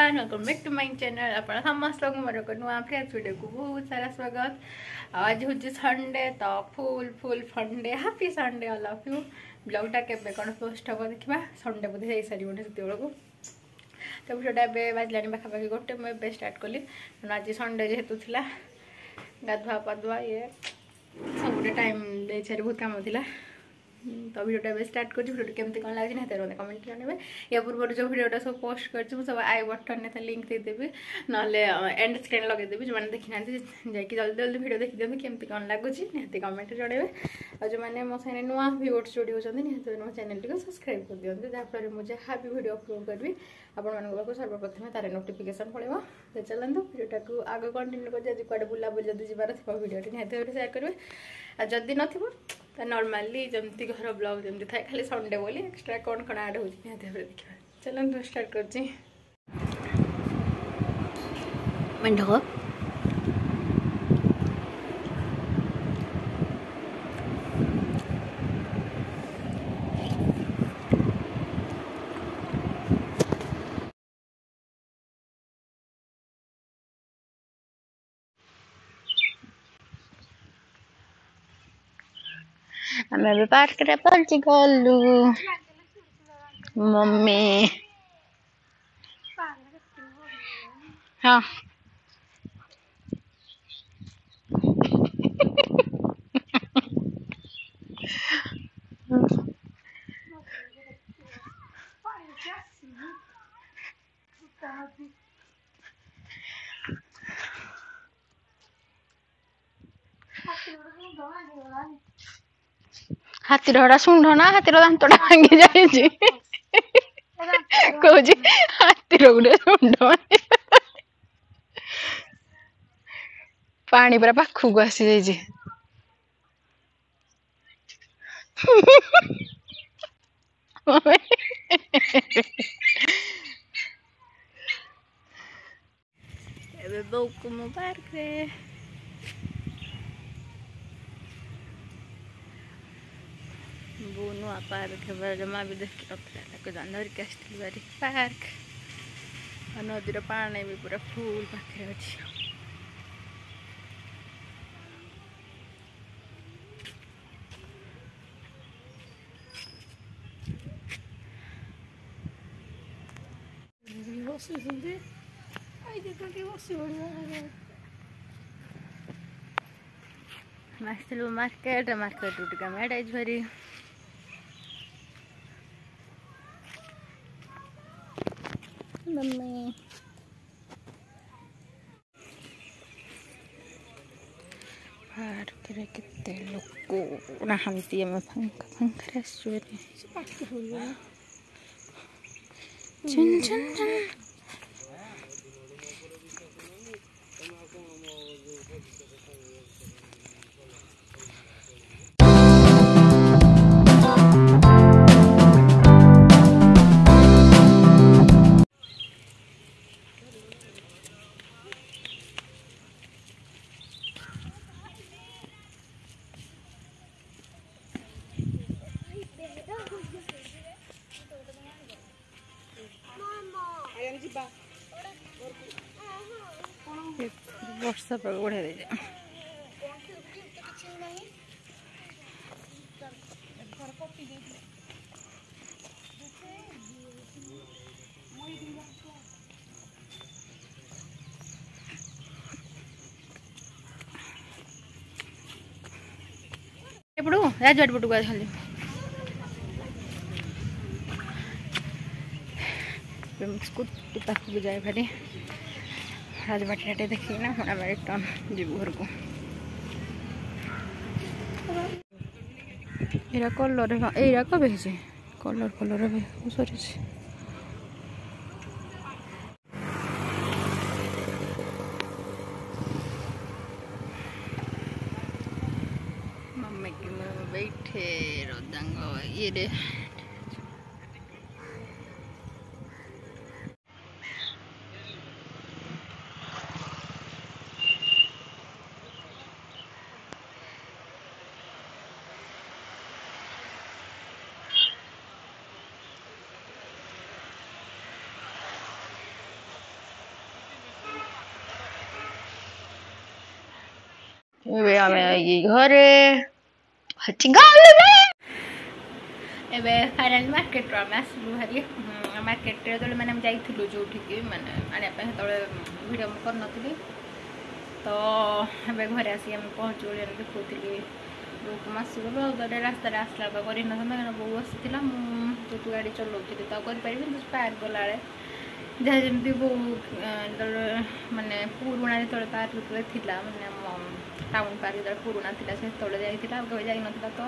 Everyone welcome back to my channel आपण समस्त को मोर को नुआ फ्रेश वीडियो को बहुत सारा स्वागत। आज हूँ संडे तो full full funday happy Sunday all of you. ब्लॉगटा केबे कौन पोस्ट हम देखा संडे बोधे हो सारी से तो भिडियोटा ए बाजला पाखापाखि गोटे मुझे स्टार्ट कली आज संडे जेहेतु थी गाधुआ पाधुआ ये सब टाइम दे बहुत कम थी तो भिडियोटा स्टार्ट कर भिडियो केमती कौन लगे ना कमेंट जानवे। या पूर्व जो भिडियोटा सब पोस्ट कर सब आई बटन में लिंक देदेवि ना एंड स्क्रीन लगेदेवि जो मैंने देखी ना जल्दी जल्दी भिडियो देखी दिखाते केमती कौन लगुच निहती कमेंट जनइबे। और जो मैंने मो सामने नुआ व्यूअर्स जोड़ी होती निहती मो चैनल टी सब्सक्राइब कर दिखाते जहाँफल मुझे जहाँ भी भिडियो अपलोड करी आपको सर्वप्रथम तार नोटिफिकेशन पड़ेगा। तो चलते भिडियोटा को आग कंटिन्यू कर आज कड़े बुलाबुल जब जबार थोड़ा भिडियो निहती सेयार करेंगे और जदि न तो नॉर्मली जमती घर ब्लॉग जमती थाए खाली संडे बोली एक्स्ट्रा कौन कौन ऐड हो देखा। चलो स्टार्ट कर आम पार्क पहुंची गलु मम्मी हाँ हाथीर हड़ा शुंढ ना हाथीर दांतटा भांगी जाइए कौच हाथीर गोटे शुंढ पानी पूरा पाखक आसी जाइए बहु मो पार्क रे नुआ पार्क है जमा भी देख धरिक आसती बारी पार्क और नदीर पानी भी पूरा फुल पाखे अच्छी। मार्केट मार्केट टिका मेड आज भारी मम्मी पार्क रे केते लोक नहांती में पंखा पंखा चन चन चन वर्षा पाग बढ़िया दे एपड़ू राजवाट पटू आ स्कूटी पाखक जाए भारी राजबाटी देखिए ना हम रिटर्न जीव घर को ये कलर ये कब कलर कलर सरी मम्मी की बैठे रंग ये ଏବେ ଆମେ ଘରେ ଏବେ फाइनाली मार्केट आम आसलु भारी मार्केट जो मैंने जाइलु जो मैंने आने सेतले भिडियो करनी तो ए घरे आसिक आम पहुँचू देखुली बो को मासी गलु आगे रास्ता आसला कर बो बसला मुझे गाड़ी चलाऊली तो कर पार्क गला जहाँ जमी बो मानने पुराणा जो पार्क थी मानने टाउन पार्क जो पुराणा थी से जाइला जाइना तो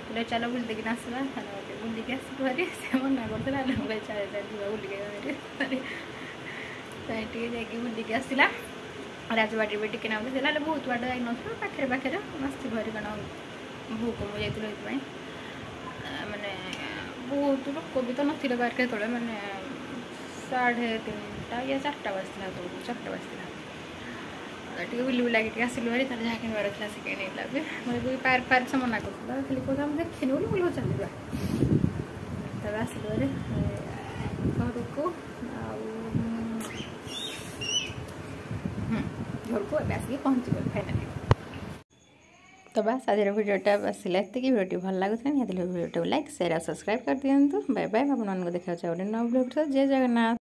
बोले चलो बुल देकिन आसवा बुलिक आसू भारी से मना कर चल चल बुलिक बुलिक आसला राजबाटी भी टिके ना बहुत बाट जाइन पाखे पाखे मस्ती भरी कण भूक मुझे मानने बहुत लोक भी तो ना पार्क तले मैंने 3:30 या 4टा बजता 4टा बजता टे बुली बुलाक आसलु भारी जहाँ किणवार था से किणला भी मतलब पार्क पार्क से मना कर खाली देखनी बोली बोल चलवा तब आसलु भारी घर को घर को आसिक पहुँची गल फाइनाली तो बस आज भिडियोटा बस इतनी भिडियो भल लगुता निहत भिडियो लाइक शेयर और सब्सक्राइब कर दिंतु बाय बाय आपको देखा गोटे नव भिडियो जय जगन्नाथ।